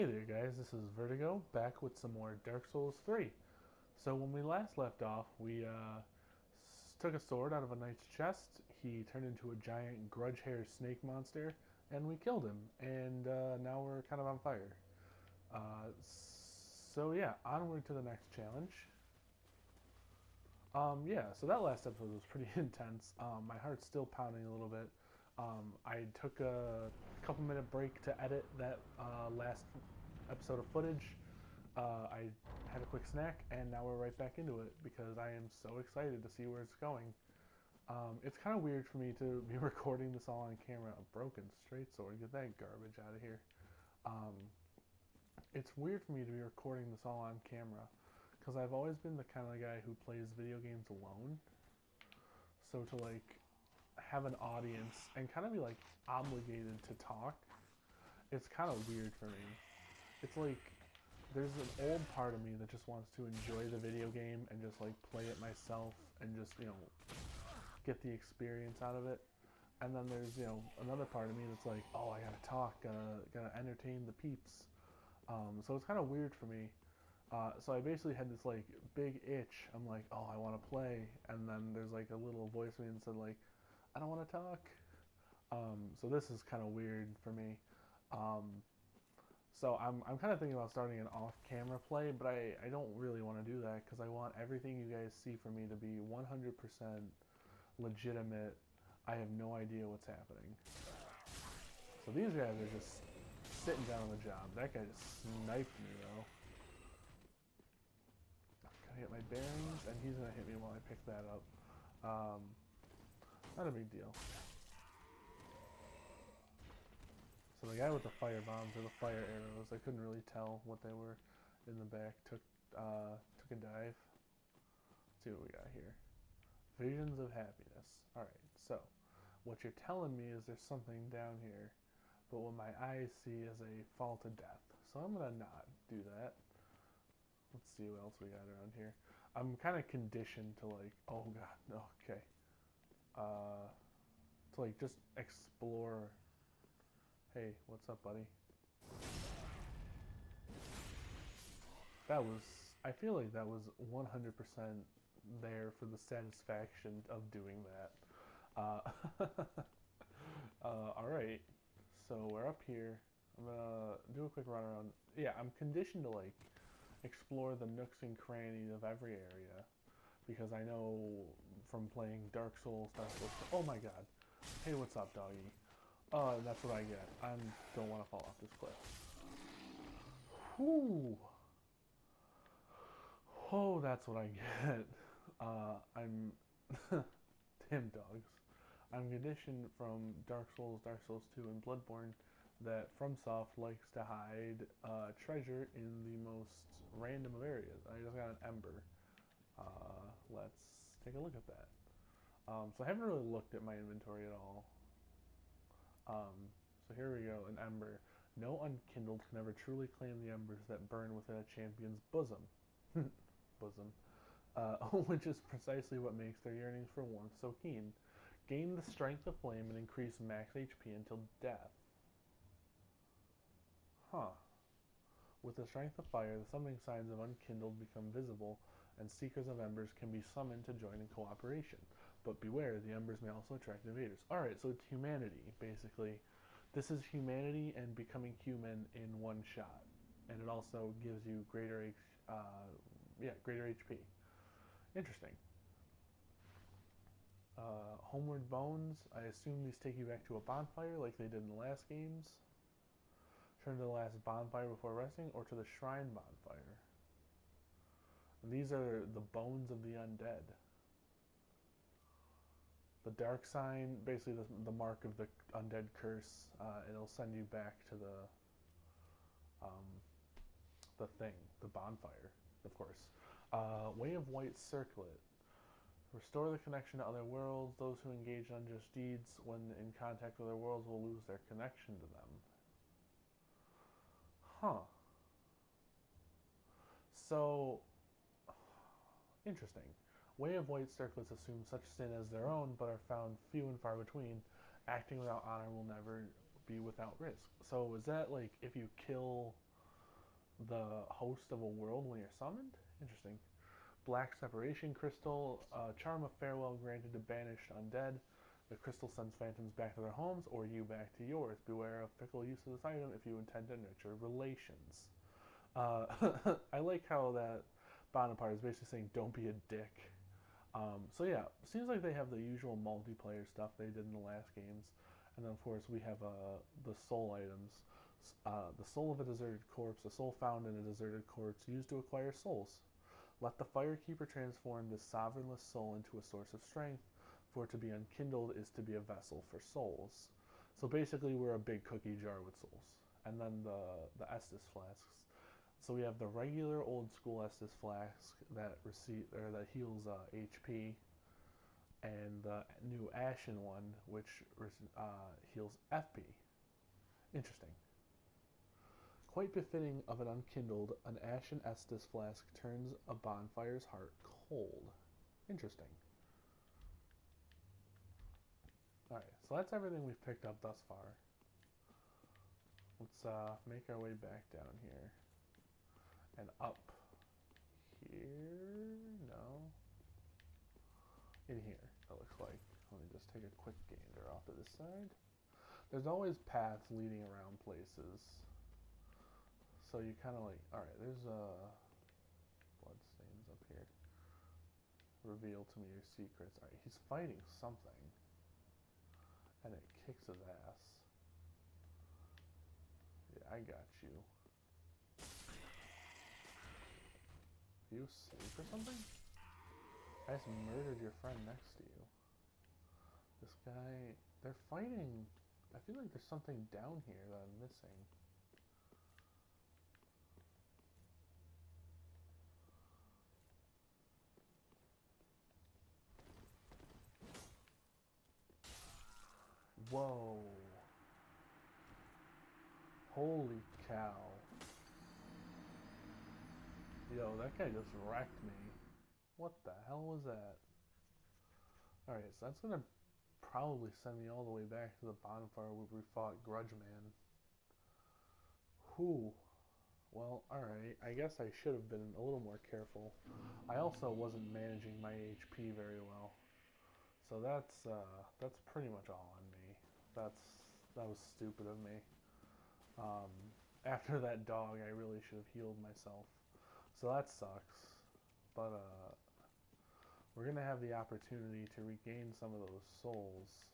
Hey there guys, this is Vertigo, back with some more Dark Souls 3. So when we last left off, we took a sword out of a knight's chest, he turned into a giant grudge hair snake monster, and we killed him, and now we're kind of on fire. So yeah, onward to the next challenge. Yeah, so that last episode was pretty intense. My heart's still pounding a little bit. I took a couple minute break to edit that last episode of footage. I had a quick snack, and now we're right back into it because I am so excited to see where it's going. It's kind of weird for me to be recording this all on camera. A broken straight sword, get that garbage out of here. It's weird for me to be recording this all on camera because I've always been the kind of guy who plays video games alone. So to like have an audience and kind of be like obligated to talk, it's kind of weird for me. It's like there's an old part of me that just wants to enjoy the video game and just like play it myself and just, get the experience out of it. And then there's, another part of me that's like, oh, I gotta talk, gotta entertain the peeps. So it's kind of weird for me. So I basically had this like big itch. I'm like, oh, I want to play, and then there's like a little voice in me that said like, I don't want to talk. So this is kind of weird for me. So I'm kind of thinking about starting an off-camera play, but I don't really want to do that because I want everything you guys see from me to be 100% legitimate. I have no idea what's happening. So these guys are just sitting down on the job. That guy just sniped me though. Gotta get my bearings, and he's gonna hit me while I pick that up. Not a big deal. So the guy with the fire bombs or the fire arrows, I couldn't really tell what they were in the back. Took a dive. Let's see what we got here. Visions of happiness. Alright, so what you're telling me is there's something down here, but what my eyes see is a fall to death. So I'm gonna not do that. Let's see what else we got around here. I'm kind of conditioned to like, oh god, okay. To like just explore. Hey, what's up, buddy? I feel like that was 100% there for the satisfaction of doing that. Alright, so we're up here. I'm gonna do a quick run around. Yeah, I'm conditioned to like explore the nooks and crannies of every area because I know from playing Dark Souls, oh my god. Hey, what's up, doggy? That's what I get. I don't want to fall off this cliff. Whew. Oh, that's what I get. I'm Tim dogs. I'm conditioned from Dark Souls, Dark Souls 2, and Bloodborne that FromSoft likes to hide treasure in the most random of areas. I just got an ember. Let's take a look at that. So I haven't really looked at my inventory at all. So here we go, an ember. No unkindled can ever truly claim the embers that burn within a champion's bosom. bosom. Which is precisely what makes their yearnings for warmth so keen. Gain the strength of flame and increase max HP until death. Huh. With the strength of fire, the summoning signs of unkindled become visible, and seekers of embers can be summoned to join in cooperation. But beware, the embers may also attract invaders. Alright, so it's humanity, basically. This is humanity and becoming human in one shot. And it also gives you greater HP. Interesting. Homeward Bones, I assume these take you back to a bonfire like they did in the last games. Turn to the last bonfire before resting, or to the shrine bonfire. And these are the bones of the undead. The dark sign, basically the mark of the undead curse. It'll send you back to the thing, the bonfire, of course. Way of White Circlet. Restore the connection to other worlds. Those who engage in unjust deeds when in contact with other worlds will lose their connection to them. Huh. So, interesting. Way of White Circlets assume such sin as their own, but are found few and far between. Acting without honor will never be without risk. So is that like if you kill the host of a world when you're summoned. Interesting. Black Separation Crystal, charm of farewell granted to banished undead. The crystal sends phantoms back to their homes or you back to yours. Beware of fickle use of this item if you intend to nurture relations. I like how that BONFIRE is basically saying don't be a dick. So yeah, seems like they have the usual multiplayer stuff they did in the last games. And then of course we have the soul items. The soul of a deserted corpse, a soul found in a deserted corpse used to acquire souls. Let the Firekeeper transform this sovereignless soul into a source of strength, for to be unkindled is to be a vessel for souls. So basically we're a big cookie jar with souls. And then the Estus flasks. So we have the regular old school Estus flask that heals HP, and the new Ashen one, which heals FP. Interesting. Quite befitting of an unkindled, an Ashen Estus flask turns a bonfire's heart cold. Interesting. Alright, so that's everything we've picked up thus far. Let's make our way back down here. And up here? No. In here, it looks like. Let me just take a quick gander off to this side. There's always paths leading around places. So you kind of like, alright, there's bloodstains up here. Reveal to me your secrets. Alright, he's fighting something. And it kicks his ass. Yeah, I got you. You asleep or something? I just murdered your friend next to you. This guy, they're fighting. I feel like there's something down here that I'm missing. Whoa. Holy cow. Yo, that guy just wrecked me. What the hell was that? Alright, so that's gonna probably send me all the way back to the bonfire where we fought Grudge Man. Whew. Well, alright. I guess I should have been a little more careful. I also wasn't managing my HP very well. So that's pretty much all on me. That was stupid of me. After that dog, I really should have healed myself. So that sucks. But we're gonna have the opportunity to regain some of those souls,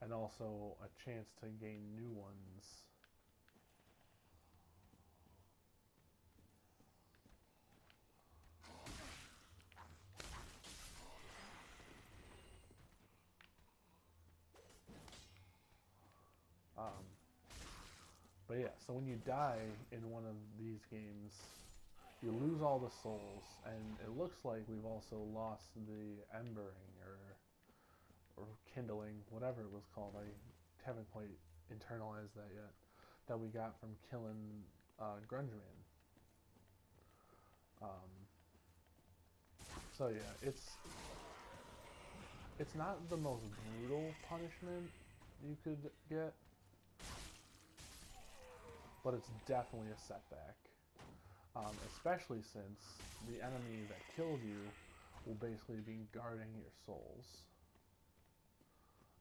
and also a chance to gain new ones. But yeah, so when you die in one of these games, you lose all the souls, and it looks like we've also lost the embering or kindling, whatever it was called. I haven't quite internalized that yet. That we got from killing Grunge Man. So yeah, it's not the most brutal punishment you could get, but it's definitely a setback. Especially since the enemy that killed you will basically be guarding your souls.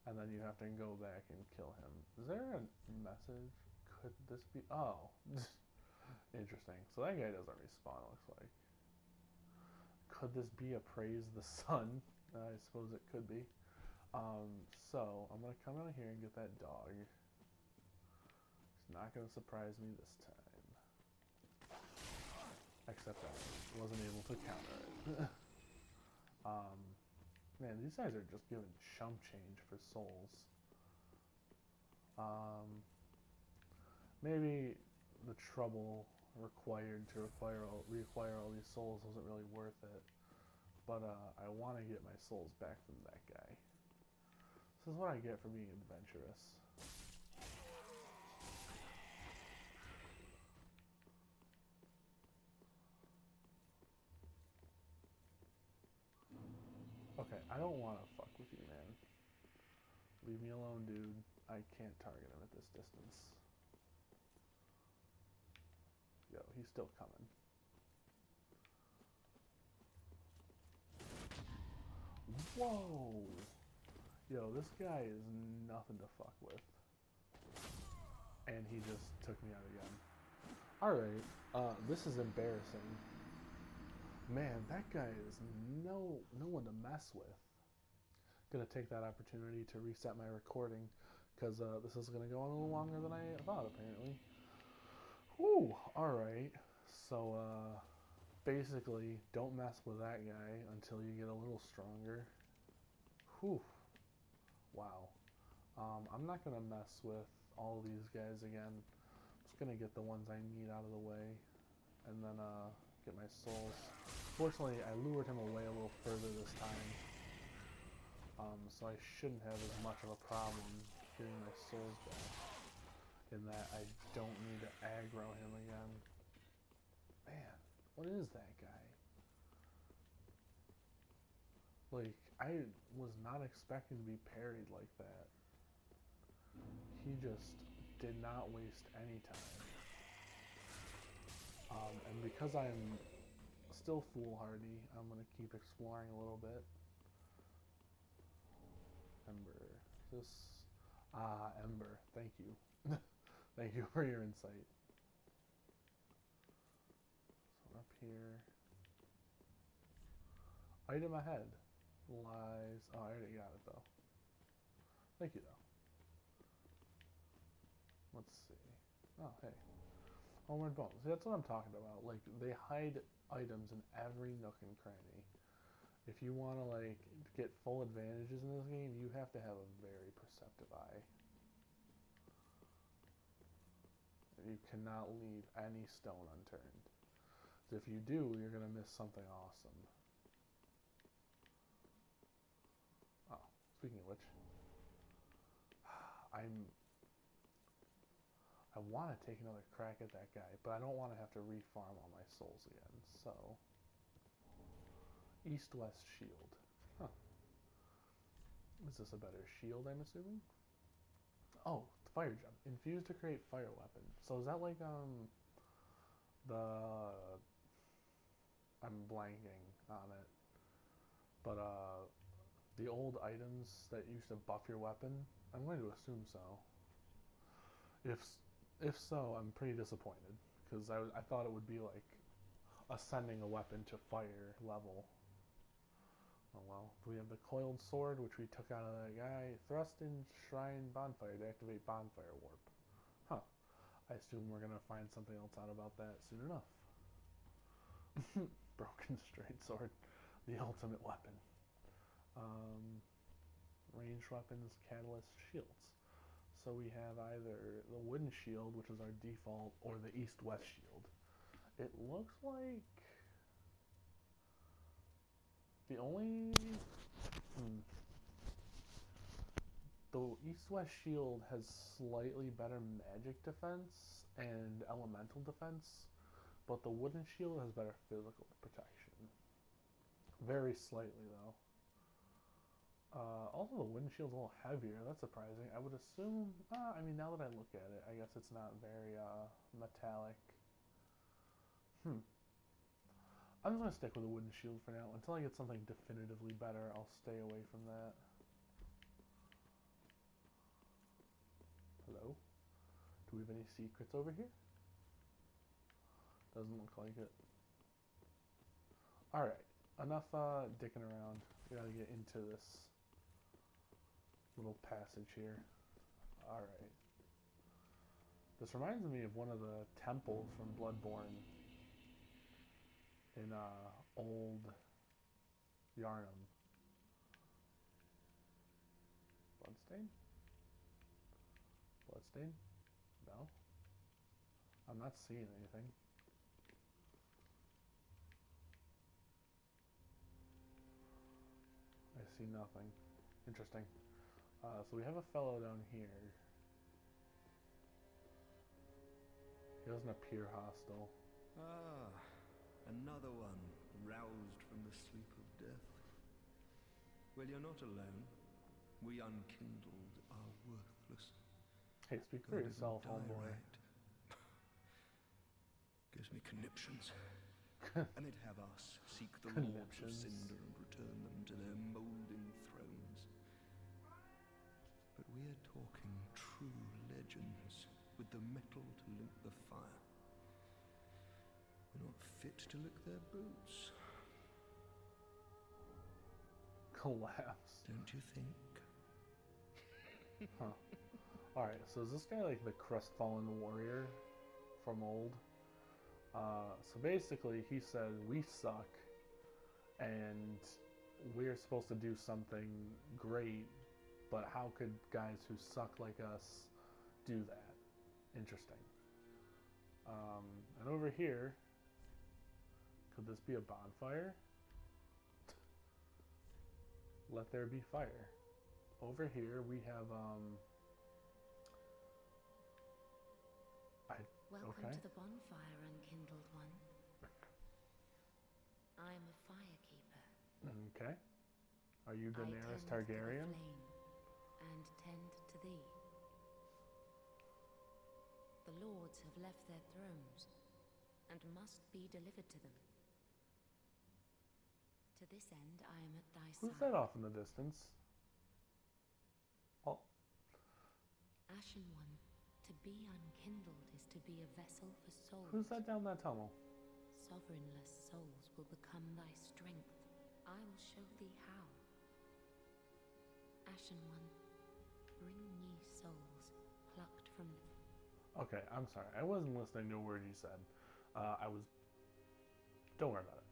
And then you have to go back and kill him. Is there a message? Could this be... Oh. Interesting. So that guy doesn't respawn, it looks like. Could this be a praise the sun? I suppose it could be. So, I'm going to come out here and get that dog. He's not going to surprise me this time. Except I wasn't able to counter it. Man, these guys are just giving chump change for souls. Maybe the trouble required to reacquire all these souls wasn't really worth it. But I want to get my souls back from that guy. This is what I get for being adventurous. Okay, I don't want to fuck with you, man. Leave me alone, dude. I can't target him at this distance. go. He's still coming. Whoa! Yo, this guy is nothing to fuck with. And he just took me out again. Alright, this is embarrassing. Man, that guy is no one to mess with. Gonna take that opportunity to reset my recording, because this is gonna go on a little longer than I thought, apparently. Whew, alright. So, basically, don't mess with that guy until you get a little stronger. Whew. Wow. I'm not gonna mess with all these guys again. I'm just gonna get the ones I need out of the way, and then, get my souls. Fortunately, I lured him away a little further this time. So I shouldn't have as much of a problem getting my souls back, in that I don't need to aggro him again. Man, what is that guy? Like, I was not expecting to be parried like that. He just did not waste any time. And because I'm still foolhardy, I'm going to keep exploring a little bit. Ember. This... Ah, Ember. Thank you. Thank you for your insight. So up here. Item ahead. Lies. Oh, I already got it though. Thank you though. Let's see. Oh, hey. Homeward bones. See, that's what I'm talking about. Like, they hide items in every nook and cranny. If you want to, like, get full advantages in this game, you have to have a very perceptive eye. You cannot leave any stone unturned. If you do, you're going to miss something awesome. Oh, speaking of which, I want to take another crack at that guy, but I don't want to have to refarm all my souls again, so... East-West shield. Huh. Is this a better shield, I'm assuming? Oh, fire gem. Infused to create fire weapon. So is that like, I'm blanking on it. But, the old items that used to buff your weapon? I'm going to assume so. If so, I'm pretty disappointed. Because I thought it would be like ascending a weapon to fire level. Oh well. We have the coiled sword, which we took out of that guy. Thrust in Shrine Bonfire to activate Bonfire Warp. Huh. I assume we're going to find something else out about that soon enough. Broken straight sword. The ultimate weapon. Ranged weapons, catalyst, shields. So we have either the wooden shield, which is our default, or the east-west shield. It looks like the only... The east-west shield has slightly better magic defense and elemental defense, but the wooden shield has better physical protection. Very slightly, though. Also, the wooden shield's a little heavier. That's surprising. I would assume... I mean, now that I look at it, I guess it's not very metallic. I'm just going to stick with the wooden shield for now. Until I get something definitively better, I'll stay away from that. Hello? Do we have any secrets over here? Doesn't look like it. Alright. Enough dicking around. We gotta get into this little passage here. Alright. This reminds me of one of the temples from Bloodborne in old Yarnum. Bloodstain? Bloodstain? No? I'm not seeing anything. I see nothing. Interesting. So we have a fellow down here. He doesn't appear hostile. Ah, another one roused from the sleep of death. Well, you're not alone. We unkindled are worthless. Hey, speak for yourself, homeboy. Gives me conniptions. And they'd have us seek the lords of cinder and return them to their moulding thrones. But we're talking true legends with the metal to link the fire. We're not fit to lick their boots. Collapse. Don't you think? Huh. Alright, so is this guy like the crestfallen warrior from old? So basically he said we suck and we're supposed to do something great, but how could guys who suck like us do that? Interesting. And over here, could this be a bonfire? Let there be fire. Over here we have Welcome to the bonfire, unkindled one. I'm a firekeeper. Okay. Are you Daenerys I tend Targaryen? to the flame and tend to thee. The lords have left their thrones and must be delivered to them. To this end, I am at thy Who's side. that off in the distance? Oh, Ashen one, to be unkindled is to be a vessel for souls. who's that down that tunnel? Sovereignless souls will become thy strength. I will show thee how. Ashen one, bring ye souls plucked from the... Okay, I'm sorry. I wasn't listening to a word you said. I was... Don't worry about it.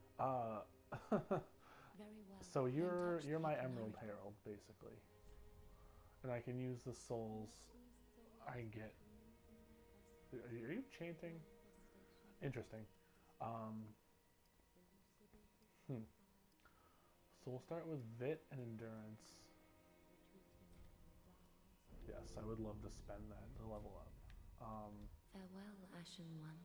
Very well. So then you're touch my the Emerald canary. Herald, basically. And I can use the souls I get. Are you chanting? Interesting. So we'll start with Vit and Endurance. Yes, I would love to spend that to level up. Farewell, Ashen one.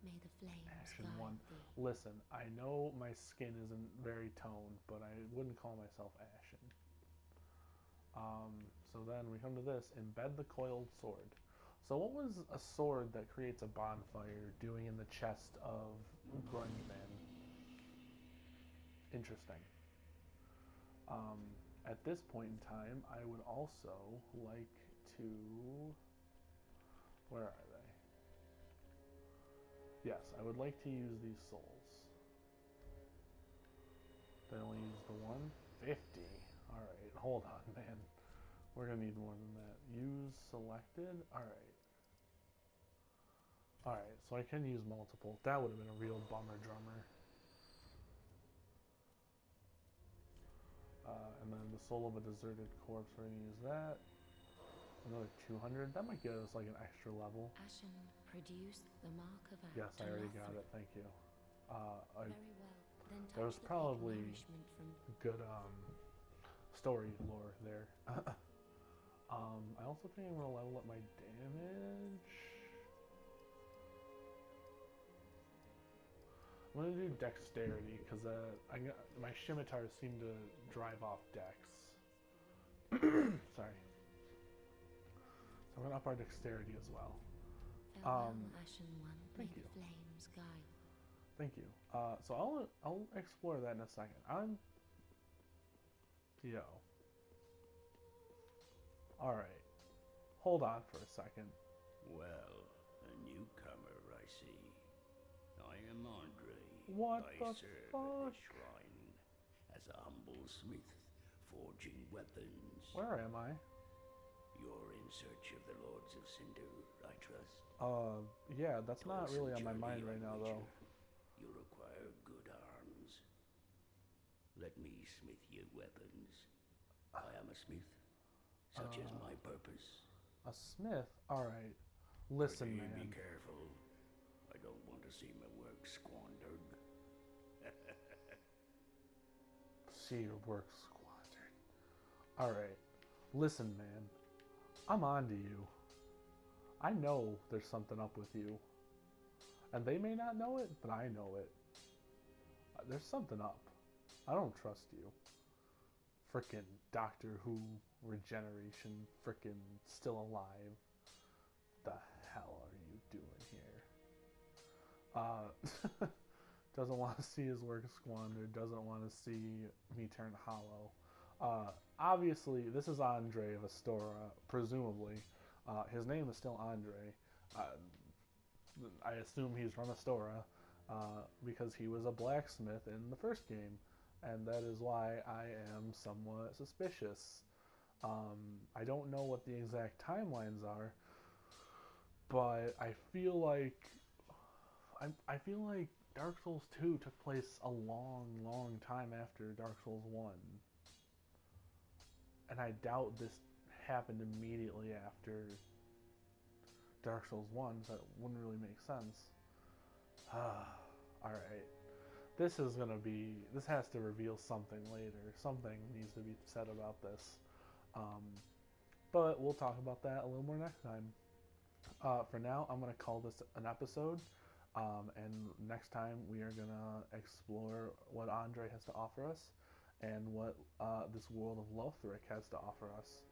May the flames Ashen guide one. thee. Listen, I know my skin isn't very toned, but I wouldn't call myself ashen. So then we come to this, embed the coiled sword. So what was a sword that creates a bonfire doing in the chest of Grungeman? Interesting. At this point in time, I would also like to... Where are they? Yes, I would like to use these souls. They only use the 150. Alright, hold on, man. We're gonna need more than that. Use selected? Alright. Alright, so I can use multiple. That would have been a real bummer drummer. And then the soul of a deserted corpse, we're gonna use that. Another 200. That might get us like an extra level. Ashen, produce the mark of our Yes, I already got it. Thank you. Very well. Then touch There was the probably nourishment from... good story lore there. I also think I'm gonna level up my damage. I'm gonna do dexterity because my scimitars seem to drive off dex. Sorry. So I'm gonna up our dexterity as well. Farewell, Ashen one. Thank May you. the flames guide. Thank you. So I'll explore that in a second. Yo. Alright. Hold on for a second. Well, a newcomer, I see. I am Andre. What I the serve fuck? at the shrine as a humble smith, forging weapons. Where am I? You're in search of the Lords of Cinder, I trust. Yeah, that's Toilsome not really on my mind journey, right now, I though. wager. You require good arms. Let me smith you weapons. I am a smith. Such is my purpose. A smith? Alright. Listen, Pretty, man. be careful. I don't want to see my work squandered. See your work squandered. Alright. Listen, man. I'm on to you. I know there's something up with you. And they may not know it, but I know it. There's something up. I don't trust you. Frickin' Doctor Who regeneration, frickin' still alive. The hell are you doing here? Doesn't want to see his work squandered, doesn't want to see me turn hollow. Obviously, this is Andre of Astora, presumably. His name is still Andre. I assume he's from Astora because he was a blacksmith in the first game, and that is why I am somewhat suspicious. I don't know what the exact timelines are, but I feel like Dark Souls 2 took place a long time after Dark Souls 1. And I doubt this happened immediately after Dark Souls 1, so it wouldn't really make sense. Alright. This has to reveal something later. Something needs to be said about this. But we'll talk about that a little more next time. For now, I'm going to call this an episode. And next time we are going to explore what Andre has to offer us and what this world of Lothric has to offer us.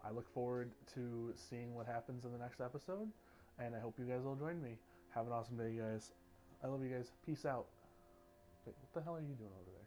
I look forward to seeing what happens in the next episode, and I hope you guys will join me. Have an awesome day, guys. I love you guys. Peace out. Wait, what the hell are you doing over there?